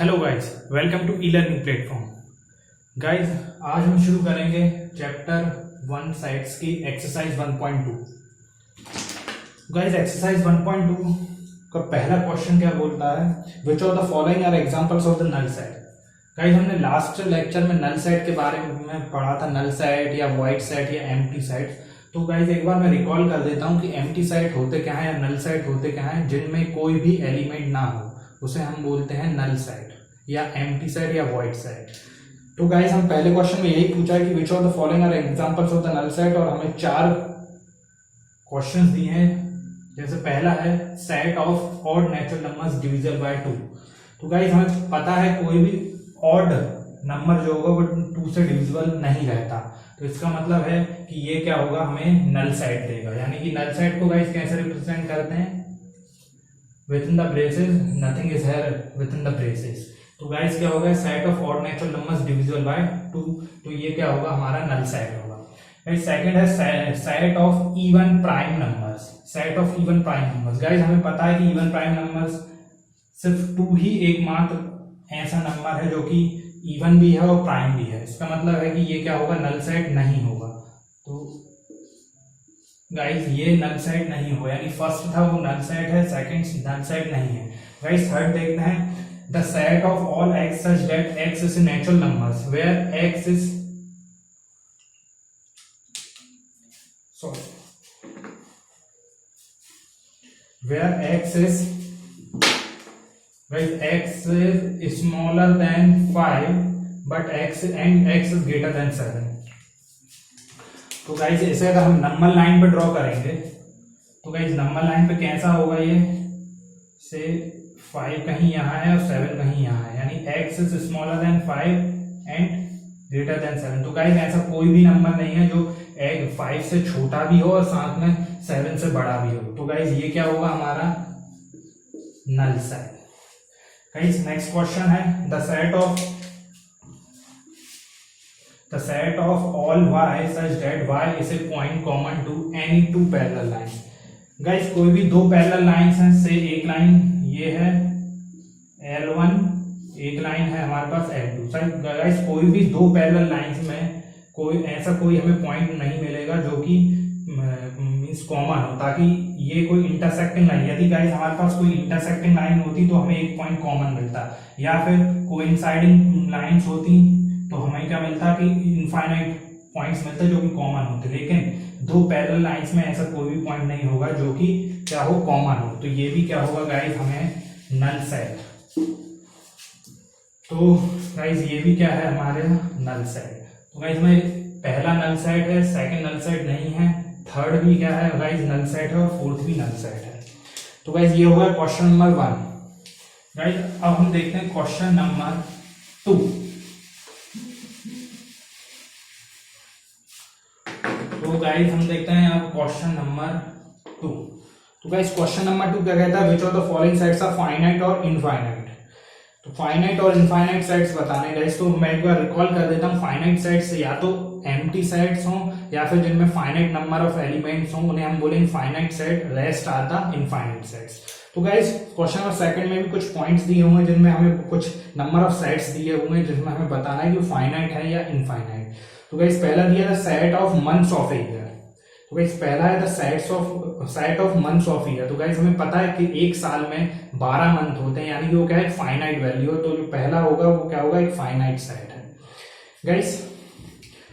Hello guys, welcome to e learning platform. Guys, आज हम शुरू करेंगे चैप्टर 1 साइट्स की एक्सरसाइज 1.2। गाइस, एक्सरसाइज 1.2 का पहला क्वेश्चन क्या बोलता है, which of the following are examples of the null set. Guys, हमने लास्ट लेक्चर में नल सेट के बारे में पढ़ा था, नल सेट या वॉइड सेट या एम्प्टी सेट। तो गाइस एक बार मैं रिकॉल कर देता हूँ कि एम्प्टी सेट होते क्या है या नल सेट होते क्या है, जिनमें कोई भी एलिमेंट ना हो उसे हम बोलते हैं नल सेट या एम्प्टी सेट या वॉइड सेट। तो गाइस हम पहले क्वेश्चन में यही पूछा है कि which of the following are examples of the null set, और हमें 4 क्वेश्चंस दिए हैं। जैसे पहला है set of odd natural numbers divisible by 2। तो गाइस हमें पता है कोई भी ऑड नंबर जो होगा वो 2 से डिविजिबल नहीं रहता, तो इसका मतलब है कि ये क्या होगा, हमें नल सेट देगा। यानी कि नल सेट को गाइस कैसे रिप्रेजेंट करते हैं, within the braces, nothing is here within the braces। तो गाइस क्या होगा, set of odd natural numbers divisible by 2, तो ये क्या होगा, हमारा नल सेट होगा। गाइस सेकंड है set of even prime numbers. Set of even prime numbers, guys हमें पता है कि इवन प्राइम नंबर्स सिर्फ 2 ही एकमात्र ऐसा नंबर है जो कि इवन भी है और प्राइम भी है। इसका मतलब है कि ये क्या होगा, नल सेट नहीं होगा। तो गाइस ये नल सेट नहीं हो, यानी फर्स्ट था वो नल सेट है, सेकंड नल सेट नहीं है। गाइस थर्ड देखते हैं, the set of all X such that X is natural numbers where X is x is smaller than 5 but x is greater than 7। तो guys ऐसे अगर हम number line पे draw करेंगे तो गाइस नंबर लाइन पे कैसा होगा, ये से 5 कहीं यहाँ है और 7 कहीं यहाँ है, यानी x is smaller than 5 and greater than 7। तो गाइस ऐसा कोई भी नंबर नहीं है जो 5 से छोटा भी हो और साथ में 7 से बड़ा भी हो। तो गाइस ये क्या होगा, हमारा null set. Guys next question है the set of all y such that y is a point common to any 2 parallel lines। Guys कोई भी 2 पैरेलल लाइंस हैं, से एक लाइन ये है L1, एक लाइन है हमारे पास L2। गाइस कोई भी 2 पैरेलल लाइंस में कोई हमें पॉइंट नहीं मिलेगा जो कि मींस कॉमन हो, ताकि ये कोई इंटरसेक्टिंग लाइन, यदि गाइस हमारे पास कोई इंटरसेक्टिंग लाइन होती तो हमें एक पॉइंट कॉमन मिलता, या फिर कोइंसाइडिंग लाइंस होती तो हमें क्या मिलता कि इनफाइनाइट पॉइंट्स मिलते जो कि कॉमन होते। लेकिन 2 पैरेलल लाइंस में ऐसा कोई भी पॉइंट नहीं होगा जो कि क्या हो, कॉमन हो। तो ये भी क्या होगा गाइस, हमें नल सेट। तो गाइस ये भी क्या है, हमारे नल सेट। तो गाइस में पहला नल सेट है, सेकंड नल सेट नहीं है, थर्ड भी क्या है गाइस, नल सेट है, और फोर्थ भी नल सेट है। तो गाइस ये होगा क्वेश्चन नंबर 1। गाइस अब हम देखते हैं क्वेश्चन नंबर 2। तो गाइस हम देखते हैं अब क्वेश्चन नंबर 2। तो गाइस क्वेश्चन नंबर 2 क्या कहता है, which of the following sets are finite और इनफाइनाइट। तो फाइनाइट और इनफाइनाइट सेट्स बताने गाइस, तो मैं एक बार रिकॉल कर देता हूँ। फाइनाइट सेट्स या तो एम्प्टी सेट्स हों या फिर जिनमें फाइनाइट नंबर ऑफ एलिमेंट्स हों, उन्हें हम बोलेंगे finite set. Rest are the infinite sets. तो गाइस क्वेश्चन नंबर सेकंड में भी कुछ पॉइंट्स दिए होंगे जिनमें हमें कुछ नंबर ऑफ सेट्स दिए होंगे जिसमें हमें बताना है कि फाइनाइट है या इनफाइनाइट। तो गाइस पहला दिया था set of months of year. तो गाइस पहला है the set of months of year. तो गाइस हमें पता है कि एक साल में 12 मंथ होते हैं, यानी कि वो क्या है, फाइनाइट वैल्यू। तो जो पहला होगा वो क्या होगा, एक फाइनाइट सेट है गाइस।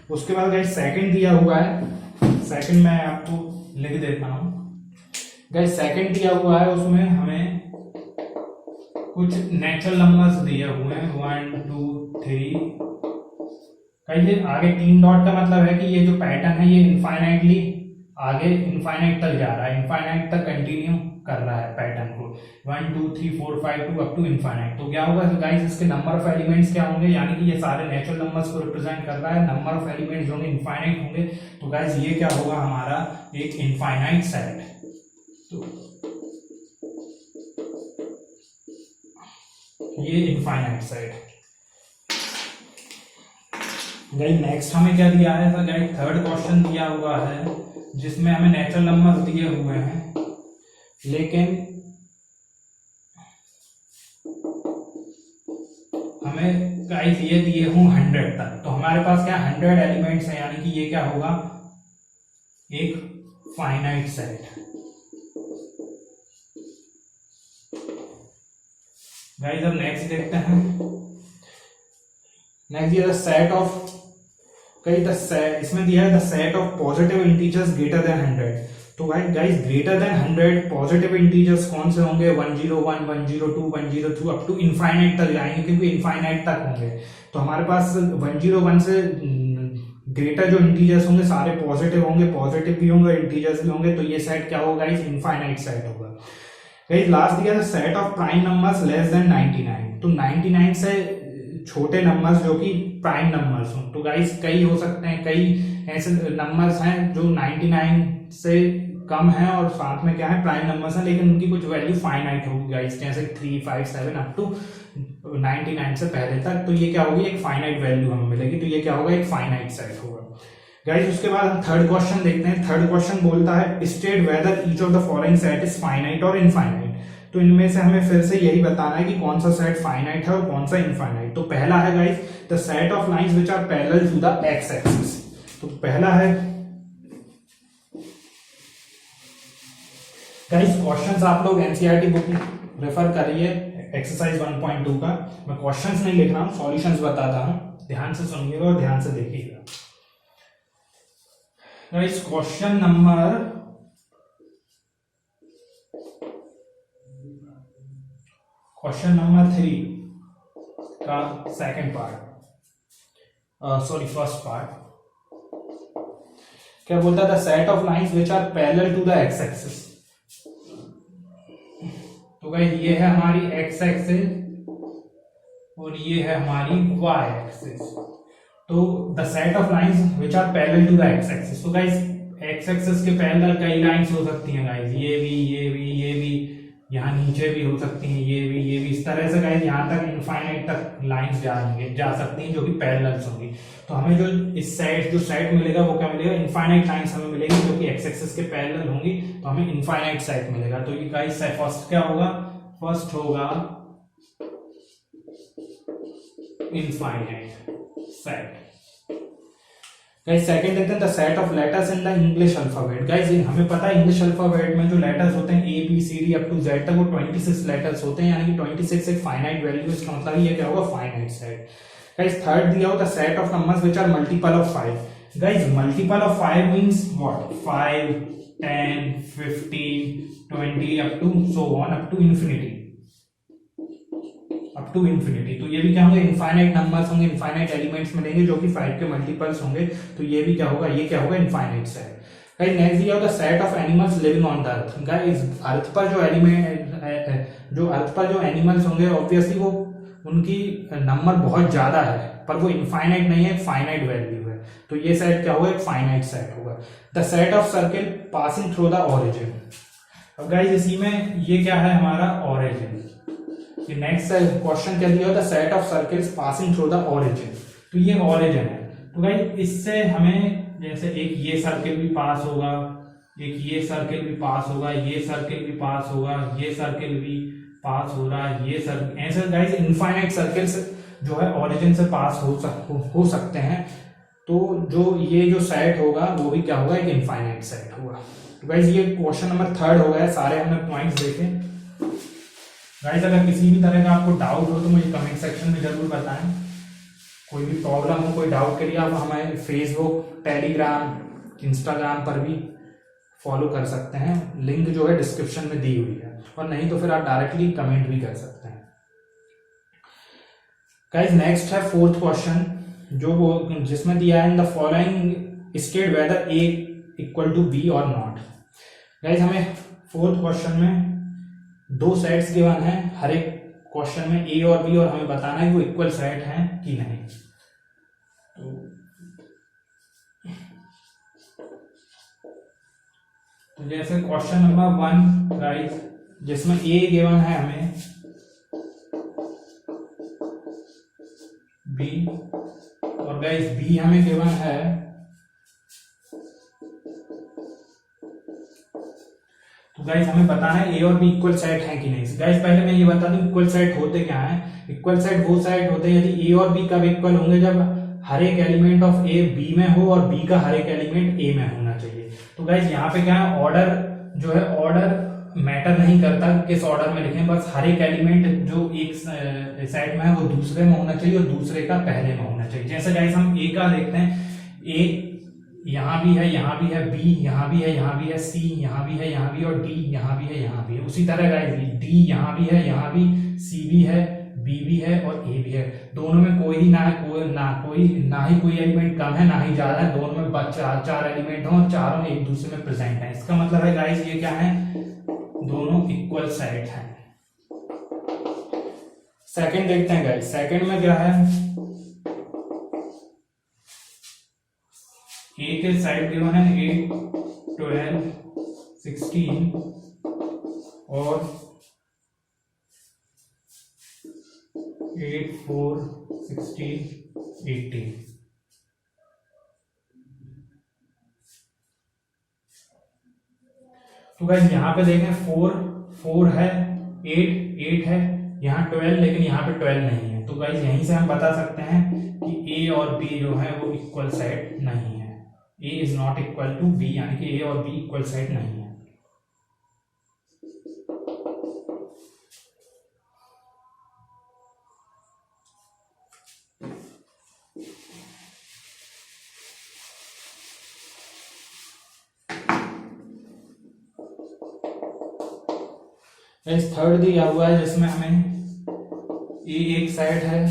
उसके बाद गाइस सेकंड दिया हुआ है, सेकंड मैं आपको लिख देता हूं गाइस। सेकंड दिया हुआ है, उसमें हमें कुछ नेचुरल नंबर्स दिए हुए हैं 1 2 3। गाइस आगे 3 डॉट का मतलब है कि ये जो पैटर्न है ये इनफाइनाइटली आगे इनफाइनाइट तक जा रहा है, इनफाइनाइट तक कंटिन्यू कर रहा है पैटर्न को, 1 2 3 4 5 2 अप टू इनफाइनाइट। तो क्या होगा गाइस, इसके नंबर ऑफ एलिमेंट्स क्या होंगे, यानी कि ये सारे नेचुरल नंबर्स को रिप्रेजेंट कर रहा है, नंबर ऑफ एलिमेंट्स होंगे इनफाइनाइट होंगे। तो गाइस ये क्या होगा, हमारा एक इनफाइनाइट सेट। तो ये इनफाइनाइट सेट। गाइस नेक्स्ट हमें क्या दिया है, तो गाइस थर्ड क्वेश्चन दिया हुआ है जिसमें हमें नेचुरल नंबर दिए हुए हैं, लेकिन हमें गाइस ये दिए हूं 100 तक, तो हमारे पास क्या 100 एलिमेंट्स हैं, यानी कि ये क्या होगा, एक फाइनाइट सेट। गाइस अब नेक्स्ट देखते हैं। नेक्स्ट ये सेट ऑफ, कई इसमें दिया है the set of positive integers greater than 100। तो guys greater than 100 positive integers कौन से होंगे, 101, 102, 102 अप टू इनफाइनाइट तक जाएंगे, क्योंकि इनफाइनाइट तक होंगे। तो हमारे पास 101 से ग्रेटर जो इंटीजर्स होंगे सारे पॉजिटिव होंगे, पॉजिटिव भी होंगे, इंटीजर्स भी होंगे। तो ये सेट क्या होगा गाइस, इनफाइनाइट सेट होगा। गाइस लास्ट दिया set of prime numbers less than 99। तो 99 से छोटे नंबर्स जो कि प्राइम नंबर्स हो। तो गाइस कई हो सकते हैं, कई ऐसे नंबर्स हैं जो 99 से कम है और साथ में क्या है, प्राइम नंबर्स हैं, लेकिन उनकी कुछ वैल्यू फाइनाइट होगी गाइस, जैसे 3, 5, 7 अप टू 99 से पहले तक। तो ये क्या होगी, एक फाइनाइट वैल्यू हमें मिलेगी। तो ये क्या होगा, एक फाइनाइट सेट होगा गाइस। उसके बाद हम थर्ड क्वेश्चन देखते हैं। थर्ड क्वेश्चन बोलता है state whether each of the following set is finite और इनफाइनाइट। तो इनमें से हमें फिर से यही बताना है कि कौन सा सेट फाइनाइट है और कौन सा इनफाइनाइट। तो पहला है guys the set of lines which are parallel to the X axis. तो पहला है गाइस, क्वेश्चंस आप लोग एनसीईआरटी बुक रेफर करिए एक्सरसाइज 1.2 का। मैं क्वेश्चंस नहीं लिख रहा हूं, सॉल्यूशंस बताता हूं, ध्यान से सुनिएगा और ध्यान से देखिएगा। गाइस क्वेश्चन नंबर 3 का सेकंड पार्ट, फर्स्ट पार्ट क्या बोलता है, the set of lines which are parallel to the X axis. तो गाइस ये है हमारी एक्स एक्सिस और ये है हमारी वाई एक्सिस। तो the set of lines which are parallel to the X axis. तो गाइस एक्स एक्सिस के पैरेलल कई लाइंस हो सकती हैं गाइस, ये भी, ये भी, ये भी, यहाँ नीचे भी हो सकती हैं, ये भी, ये भी। इस तरह से गाइस यहाँ तक इनफाइनाइट तक लाइंस जा सकती हैं जो कि पैरेलल्स होंगी। तो हमें जो इस सेट मिलेगा वो क्या मिलेगा, इनफाइनाइट लाइंस हमें मिलेगी जो कि एक्स एक्सिस के पैरेलल होंगी। तो हमें इनफाइनाइट सेट मिलेगा। तो ये गाइस फर्स्ट क्या होगा, फर्स्ट होगा इनफाइनाइट सेट। गाइस सेकंड देखते हैं the set of letters in the English alphabet. Guys हमें पता है इंग्लिश अल्फाबेट में जो लेटर्स होते हैं A B C D up to Z तक, वो 26 लेटर्स होते हैं, यानी कि 26 एक फाइनाइट वैल्यू। इसका मतलब ये क्या होगा, फाइनाइट सेट। गाइस थर्ड दिया होता है set of numbers which are multiple of 5। Guys multiple of 5 means what, 5, 10, 15, 20 up to so on up to infinity, up to infinity. तो ये भी क्या होंगे, इनफाइनाइट नंबर्स होंगे, इनफाइनाइट एलिमेंट्स मिलेंगे जो कि 5 के मल्टीपल्स होंगे। तो ये भी क्या होगा, ये क्या होगा, इनफाइनाइट सेट। गाइस नेक्स्ट दिया होता है set of animals living on the earth. Guys earth पर जो एनिमल्स होंगे ऑब्वियसली वो उनकी नंबर बहुत ज्यादा है, पर वो इनफाइनाइट नहीं है, फाइनाइट वैल्यू है। तो ये सेट क्या होगा, एक फाइनाइट सेट होगा। The set of circle passing through the origin. अब गाइस इसी में ये क्या है, हमारा ओरिजिन। नेक्स्ट क्वेश्चन क्या दिया होता है, set of circles passing through the origin. तो ये ओरिजिन है। तो गाइस इससे हमें जैसे एक ये सर्किल भी पास होगा, एक ये सर्किल भी पास होगा, ये सर्किल भी पास होगा, ये सर्किल भी पास हो रहा है, ये सर्किल, ऐसे गाइस इनफाइनाइट सर्किल्स जो है ओरिजिन से पास हो सकते हैं। तो जो ये जो सेट होगा वो भी क्या होगा, एक इनफाइनाइट सेट होगा। तो गाइस ये क्वेश्चन नंबर 3 हो गया, सारे हमने पॉइंट्स देखे। गाइस अगर किसी भी तरह का आपको डाउट हो तो मुझे कमेंट सेक्शन में जरूर बताएं। कोई भी प्रॉब्लम हो, कोई डाउट के लिए आप हमारे फेसबुक, टेलीग्राम, इंस्टाग्राम पर भी फॉलो कर सकते हैं, लिंक जो है डिस्क्रिप्शन में दी हुई है, और नहीं तो फिर आप डायरेक्टली कमेंट भी कर सकते हैं। गाइस नेक्स्ट है फोर्थ क्वेश्चन, जो वो जिसमें दिया है in the following state whether A equal to B और नॉट। गाइस हमें फोर्थ क्वेश्चन में 2 सेट्स गिवन है, हर एक क्वेश्चन में ए और बी, और हमें बताना है कि वो इक्वल सेट हैं कि नहीं। तो जैसे क्वेश्चन नंबर 1 गाइस जिसमें ए गिवन है हमें, बी, और गाइस बी हमें गिवन है। तो गाइस हमें बताना है ए और बी इक्वल साइड है कि नहीं। गाइस पहले मैं ये बता दूं इक्वल साइड होते क्या हैं। इक्वल साइड वो साइड होते हैं यदि ए और बी कब इक्वल होंगे, जब हर एक एलिमेंट ऑफ ए बी में हो और बी का हर एक एलिमेंट ए में होना चाहिए। तो गाइस यहाँ पे क्या है, ऑर्डर जो है ऑर्डर मैटर नहीं करता किस ऑर्डर में लिखें, बस हर एक एलिमेंट जो एक साइड में है वो दूसरे में होना चाहिए और दूसरे का पहले में होना चाहिए। जैसे गाइस हम ए का देखते हैं, ए यहाँ भी है, यहाँ भी है, बी यहाँ भी है, यहाँ भी है, सी यहाँ भी है, यहाँ भी, और डी यहाँ भी है, यहाँ भी है। उसी तरह गाइस डी यहाँ भी है, यहाँ भी, सी भी है, बी भी है और ए भी है। दोनों में कोई ना ही कोई एलिमेंट कम है ना ही ज्यादा है, दोनों में चार एलिमेंट हैं और चारों एक दूसरे में प्रेजेंट है। इसका मतलब है गाइस ये क्या है, दोनों इक्वल साइड हैं। सेकंड देखते हैं गाइस, सेकंड में क्या है, ए के साइड गिवन है 8, 12, 16 और 8, 4, 16, 18। तो गाइस यहाँ पे देखें 4 है, 8 है, यहाँ 12, लेकिन यहाँ पे 12 नहीं है। तो गाइस यहीं से हम बता सकते हैं कि ए और बी जो है वो इक्वल साइड नहीं है। A is not equal to B, यानी कि ए और बी इक्वल साइड नहीं है। थर्ड दिया हुआ है जिसमें हमें ए एक साइड है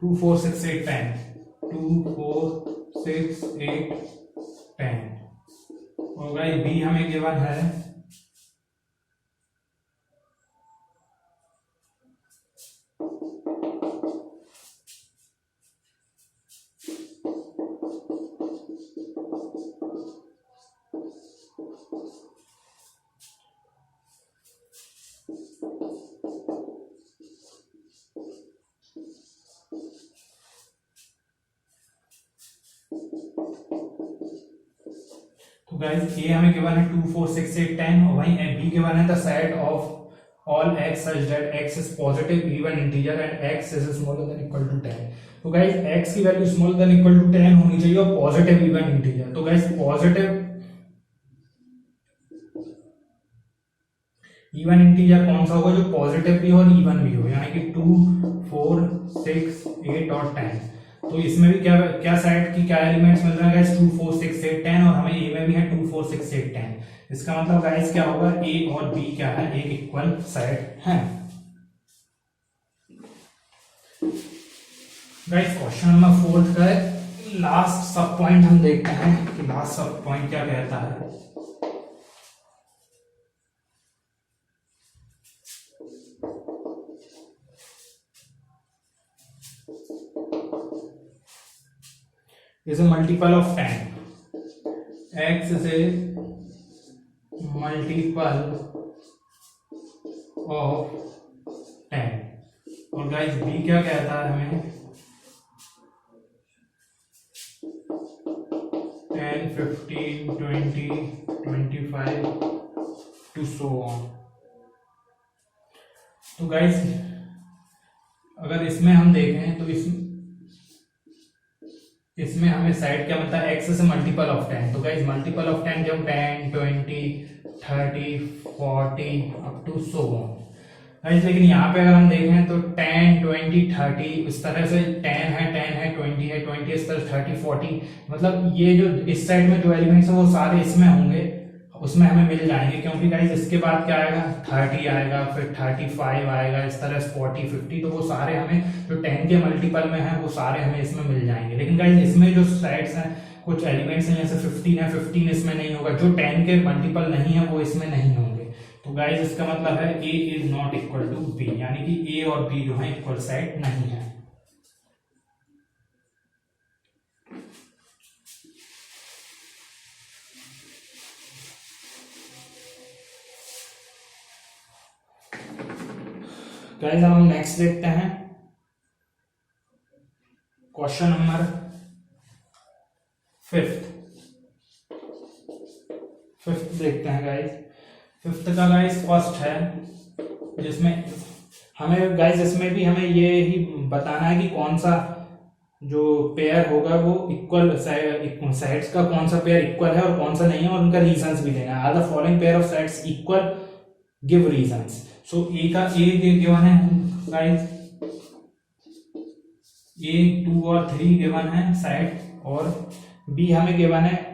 2, 4, 6, 8, 10, 2, 4, 6, 8, 10 और गाइस बी हमें गिवन है 2 गाइस ए हमें गिवन है 2, 4, 6, 8, 10 और वहीं बी गिवन है the set of all x such that x is positive even integer and x is smaller than equal to 10। तो गाइस x की value smaller than equal to 10 होनी चाहिए और पॉजिटिव इवन इंटीजर। तो गाइस पॉजिटिव इवन इंटीजर कौन सा होगा, जो पॉजिटिव भी हो और इवन भी हो, यानी कि 2, 4, 6, 8 और 10। तो इसमें भी क्या साइड की क्या एलिमेंट्स मिल रहे हैं गाइस, 2, 4, 6, 8, 10 और हमें ए में भी है 2, 4, 6, 8, 10। इसका मतलब गाइस क्या होगा, ए और बी क्या है, एक इक्वल साइड है। गाइस क्वेश्चन नंबर 4 का लास्ट सब पॉइंट हम देखते हैं कि लास्ट सब पॉइंट क्या कहता है। is a multiple of 10, x is a multiple of 10 और गाइस b क्या कहता है हमें, 10, 15, 20, 25 to so on। तो गाइस अगर इसमें हम देखें तो इसमें हमें साइड क्या मिलता है, x से मल्टीपल ऑफ 10। तो गाइस मल्टीपल ऑफ 10 क्यों, 10, 20, 30, 40 up to so on. Guys लेकिन यहाँ पे अगर हम देखें तो 10, 20, 30 इस तरह से 10 है 20 है 20 इस तरह 30, 40, मतलब ये जो इस साइड में जो एलिमेंट्स है वो सारे इसमें होंगे, उसमें हमें मिल जाएंगे। क्योंकि गाइस इसके बाद क्या आएगा, 30 आएगा, फिर 35 आएगा, इस तरह 40, 50, तो वो सारे हमें जो 10 के मल्टीपल में है वो सारे हमें इसमें मिल जाएंगे। लेकिन गाइस इसमें जो साइड्स हैं कुछ एलिमेंट्स हैं जैसे 15 है, 15 इसमें नहीं होगा, जो 10 के मल्टीपल नहीं है वो इसमें नहीं होंगे। तो गाइस इसका मतलब है A is not equal to B, यानी कि ए और बी जो है इक्वल साइड नहीं है। गाइस अब हम नेक्स्ट देखते हैं क्वेश्चन नंबर 5 देखते हैं गाइस। फिफ्थ का गाइस फर्स्ट है, जिसमें हमें गाइस इसमें भी हमें ये ही बताना है कि कौन सा जो पेयर होगा वो इक्वल साइड्स का कौन सा पेयर इक्वल है और कौन सा नहीं है, और उनका रीजंस भी देना है। Are the following pair of sides equal, give reasons. So A का ए गिवन है गाइस, ए 2 और 3 गिवन है साइड, और बी हमें गिवन है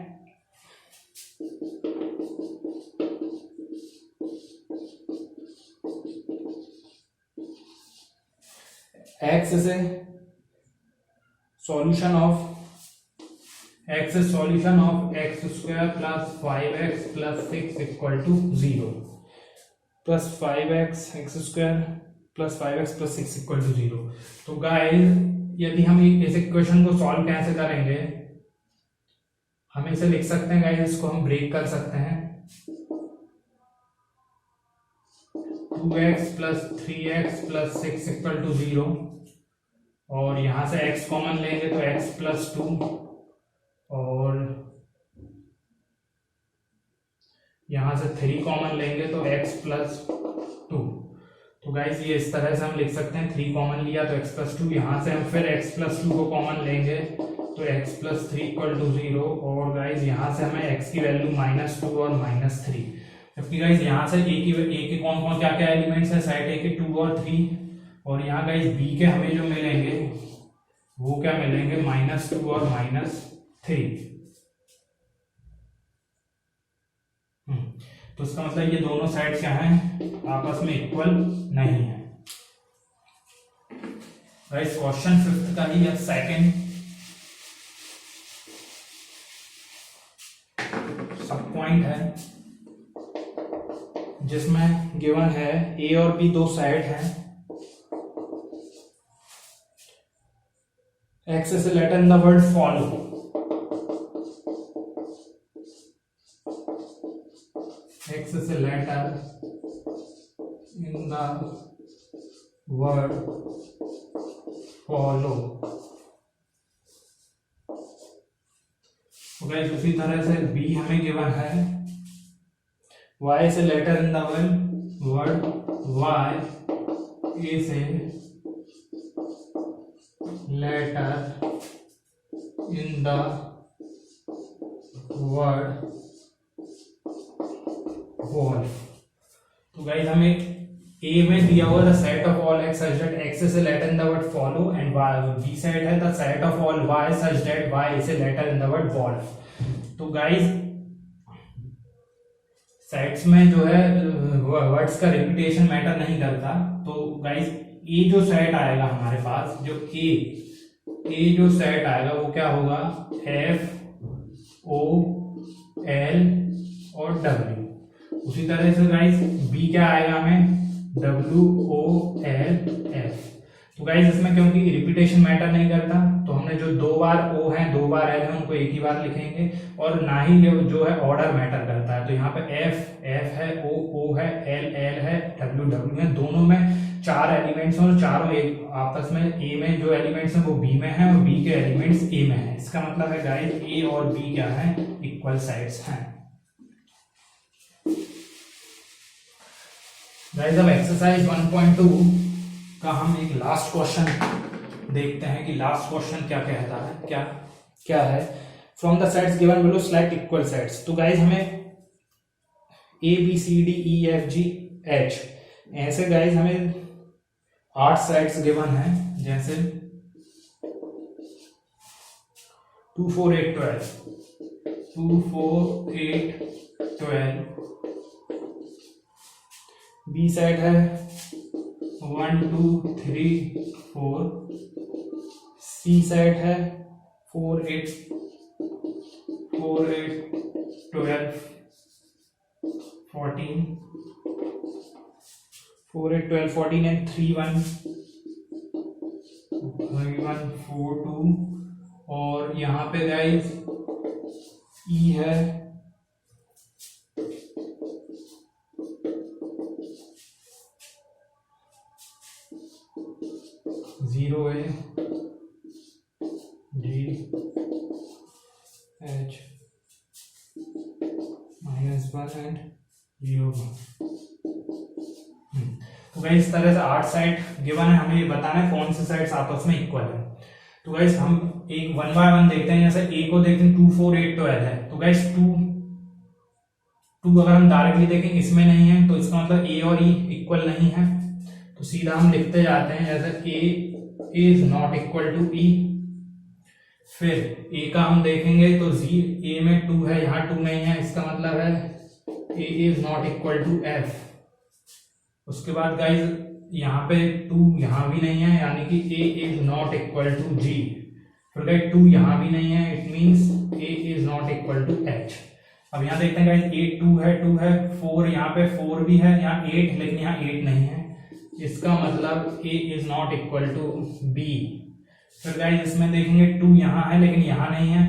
x is a solution of x is solution of x square plus 5x plus 6 equal to 0, plus 5x x square plus 5x plus 6 equal to 0। तो guys यदि हम इस equation को solve कैसे करेंगे, हम इसे लिख सकते हैं गाइस, इसको हम ब्रेक कर सकते हैं 2x plus 3x plus 6 equal to 0, और यहां से x कॉमन लेंगे तो x plus 2, और यहां से 3 कॉमन लेंगे तो x plus 2। तो गाइस ये इस तरह से हम लिख सकते हैं, 3 कॉमन लिया तो x plus 2, यहां से हम फिर x plus 2 को कॉमन लेंगे तो x plus 3 इक्वल टू 0, और गाइस यहां से हमें x की वैल्यू -2 और -3। जबकि गाइस यहाँ से ए के कौन कौन क्या क्या एलिमेंट्स है, साइड ए के 2 और 3, और यहाँ गाइस बी के हमें जो मिलेंगे वो क्या मिलेंगे -2 और -3। तो इसका मतलब ये दोनों साइड्स क्या हैं, आपस में इक्वल नहीं है। गाइस क्वेश्चन 5th का ही सेकंड सब पॉइंट है, जिसमें गिवन है ए और बी दो साइड हैं, X is a letter in the word follow, X is a letter in the word follow. Guys उसी तरह से बी हमें गिवन है y is a letter in the word, y is a letter in the word wall। तो guys हमें a में दिया हुआ the set of all x such that x is a letter in the word follow, and y b side है the set of all y such that y is a letter in the word wall। तो guys sides में जो है words का repetition matter नहीं करता। तो guys ए जो सेट आएगा हमारे पास, जो ए जो सेट आएगा वो क्या होगा, एफ ओ एल और डब्ल्यू। उसी तरह से गाइस बी क्या आएगा हमें, डब्ल्यू ओ एल एफ। तो गाइस इसमें क्योंकि रिपीटेशन मैटर नहीं करता, तो हमने जो 2 बार ओ है 2 बार एल है उनको एक ही बार लिखेंगे, और ना ही जो है ऑर्डर मैटर करता है। तो यहाँ पे एफ है, ओ है, एल है, डब्ल्यू है, दोनों में 4 एलिमेंट्स हैं और चारों एक आपस में ए में जो एलिमेंट्स हैं वो बी में है और बी के एलिमेंट्स ए में है। इसका मतलब है गाइस ए और बी क्या है, इक्वल साइड्स हैं। गाइस अब एक्सरसाइज 1.2 का हम एक लास्ट क्वेश्चन देखते हैं कि लास्ट क्वेश्चन क्या कहता है, क्या है। From the sets given below select equal sets. तो गाइस हमें A B C D E F G H ऐसे गाइस हमें 8 साइड्स गिवन है, जैसे 2 4 8 12, 2 4 8 12। बी साइड है 1 2 3 4, सी साइड है 4 8 12 14, 4 8 12 14 एंड 3 1 4 2, और यहाँ पे गाइस ई है 0 A G H -1 and 0 तो गाइस इस तरह से 8 साइड गिवन है, हमें ये बताना है कौन से साइड्स आपस में इक्वल है। तो गाइस हम एक 1 बाय 1 देखते हैं। जैसे ए को देखते हैं 2 4 8 12 है, तो गाइस 2 अगर हम डायरेक्टली देखेंगे इसमें नहीं है, तो इसका मतलब ए और ई इक्वल नहीं है। तो सीधा हम लिखते जाते हैं जैसे ए इज नॉट इक्वल टू ई। फिर ए का हम देखेंगे तो ए में 2 है, यहाँ 2 नहीं है, इसका मतलब है A is not equal to F. उसके बाद गाइज यहाँ पे 2 यहाँ भी नहीं है, यानी कि A is not equal to G. फिर गाइज 2 यहाँ भी नहीं है, it means A is not equal to H. अब यहाँ देखते हैं गाइज ए 2 है 4 यहाँ पे 4 भी है, यहाँ 8 लेकिन यहाँ 8 नहीं है, इसका मतलब A is not equal to B. फिर गाइज इसमें देखेंगे 2 यहाँ है लेकिन यहाँ नहीं है,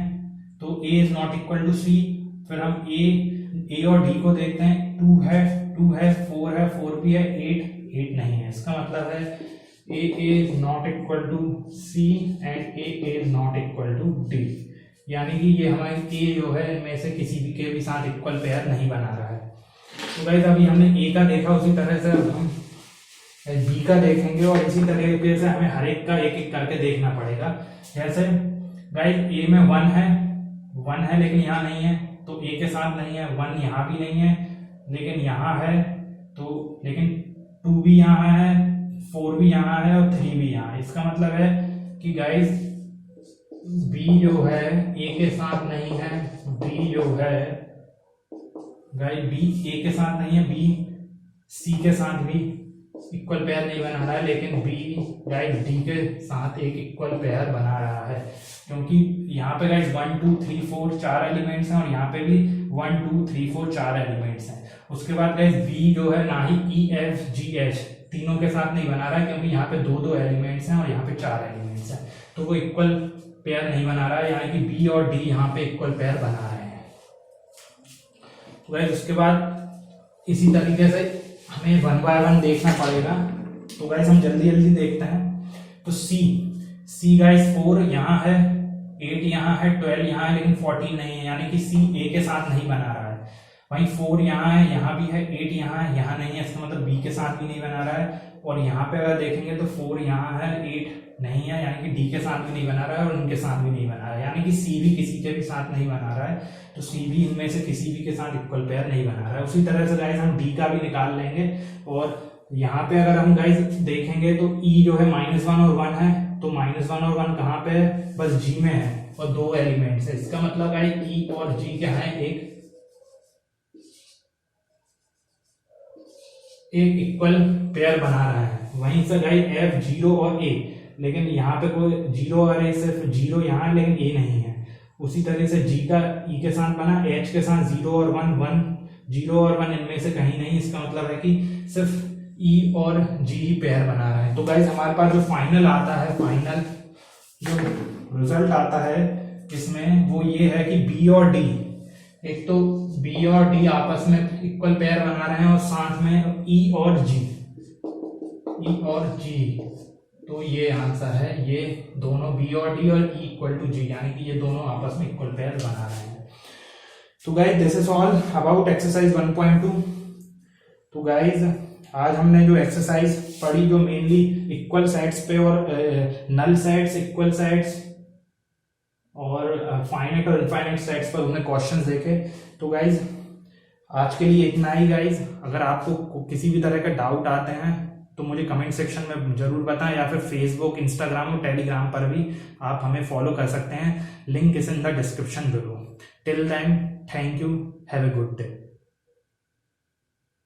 तो ए इज नॉट इक्वल टू सी। फिर हम ए और डी को देखते हैं, 2 है 4 है 4 भी है, 8 नहीं है, इसका मतलब है A is not equal to C and A is not equal to D. यानी कि ये हमारे ए जो है इनमें से किसी भी के भी साथ इक्वल पेयर नहीं बना रहा है। तो गाइज अभी हमने ए का देखा, उसी तरह से अब हम बी का देखेंगे और इसी तरीके से हमें हर एक का एक एक करके देखना पड़ेगा। जैसे गाइज ए में 1 है लेकिन यहाँ नहीं है, तो ए के साथ नहीं है, 1 यहाँ भी नहीं है लेकिन यहाँ है, तो लेकिन 2 भी यहाँ है, 4 भी यहाँ है और 3 भी यहाँ है। इसका मतलब है कि गाइज बी जो है ए के साथ नहीं है, बी जो है गाइज बी ए के साथ नहीं है, बी सी के साथ भी इक्वल पेयर नहीं बना रहा है, लेकिन बी गाइज डी के साथ एक इक्वल पेयर बना रहा है, क्योंकि यहाँ पे गाइज 1 2 3 4 4 एलिमेंट्स हैं और यहाँ पे भी 1 2 3 4 4 एलिमेंट्स हैं। उसके बाद गाइज बी जो है ना ही ई एफ जी एच तीनों के साथ नहीं बना रहा है, क्योंकि यहाँ पे 2 एलिमेंट्स हैं और यहाँ पे 4 एलिमेंट्स हैं, तो वो इक्वल पेयर नहीं बना रहा है, यानी कि बी और डी यहाँ पे इक्वल पेयर बना रहे हैं। तो गाइज उसके बाद इसी तरीके से हमें 1 बाय 1 देखना पड़ेगा। तो गाइस हम जल्दी देखते हैं। तो सी गाइस 4 यहाँ है, 8 यहाँ है, 12 यहाँ है, लेकिन 14 नहीं है, यानी कि सी ए के साथ नहीं बना रहा है। वहीं 4 यहाँ है, यहाँ भी है, 8 यहाँ है, यहाँ नहीं है, इसका मतलब बी के साथ भी नहीं बना रहा है। और यहाँ पे अगर देखेंगे तो 4 यहाँ है, 8 नहीं है, यानी कि डी के साथ भी नहीं बना रहा है और इनके साथ भी नहीं बना रहा है, यानी कि सी भी किसी के भी साथ नहीं बना रहा है, तो सी भी इनमें से किसी भी के साथ इक्वल पेयर नहीं बना रहा है। उसी तरह से गाइस हम डी का भी निकाल लेंगे। और यहाँ पे अगर हम गाइस देखेंगे तो ई जो है -1 और 1 है, तो -1 और 1 कहाँ पे है, बस जी में है और 2 एलिमेंट्स है, इसका मतलब गाइस ई और जी क्या है, एक इक्वल पेयर बना रहा है। वहीं से गाइस एफ 0 और ए, लेकिन यहाँ पे कोई 0 और ए, सिर्फ 0 यहाँ है लेकिन ए नहीं है। उसी तरह से जी का ई के साथ बना, एच के साथ 0 और 1 0 और 1 इनमें से कहीं नहीं, इसका मतलब है कि सिर्फ ई और जी ही पेयर बना रहा है। तो गाइज हमारे पास जो फाइनल आता है, फाइनल जो रिजल्ट आता है इसमें वो ये है कि बी और डी, एक तो बी और डी आपस में इक्वल पेयर बना रहे हैं और साथ में ई और जी, तो ये आंसर है, ये दोनों बी और डी और ई इक्वल टू जी, यानी कि ये दोनों आपस में इक्वल पेयर बना रहे हैं। तो guys this is all about exercise 1.2। तो गाइज आज हमने जो एक्सरसाइज पढ़ी, जो मेनली इक्वल साइड्स पे और नल साइड्स, इक्वल साइड्स और फाइनाइट और इनफाइनाइट साइड्स पर हमने क्वेश्चंस देखे। तो गाइज आज के लिए इतना ही गाइज। अगर आपको किसी भी तरह का डाउट आते हैं तो मुझे कमेंट सेक्शन में जरूर बताएं, या फिर फेसबुक, इंस्टाग्राम और टेलीग्राम पर भी आप हमें फॉलो कर सकते हैं। Link is in the description below. Till then, thank you, have a good day.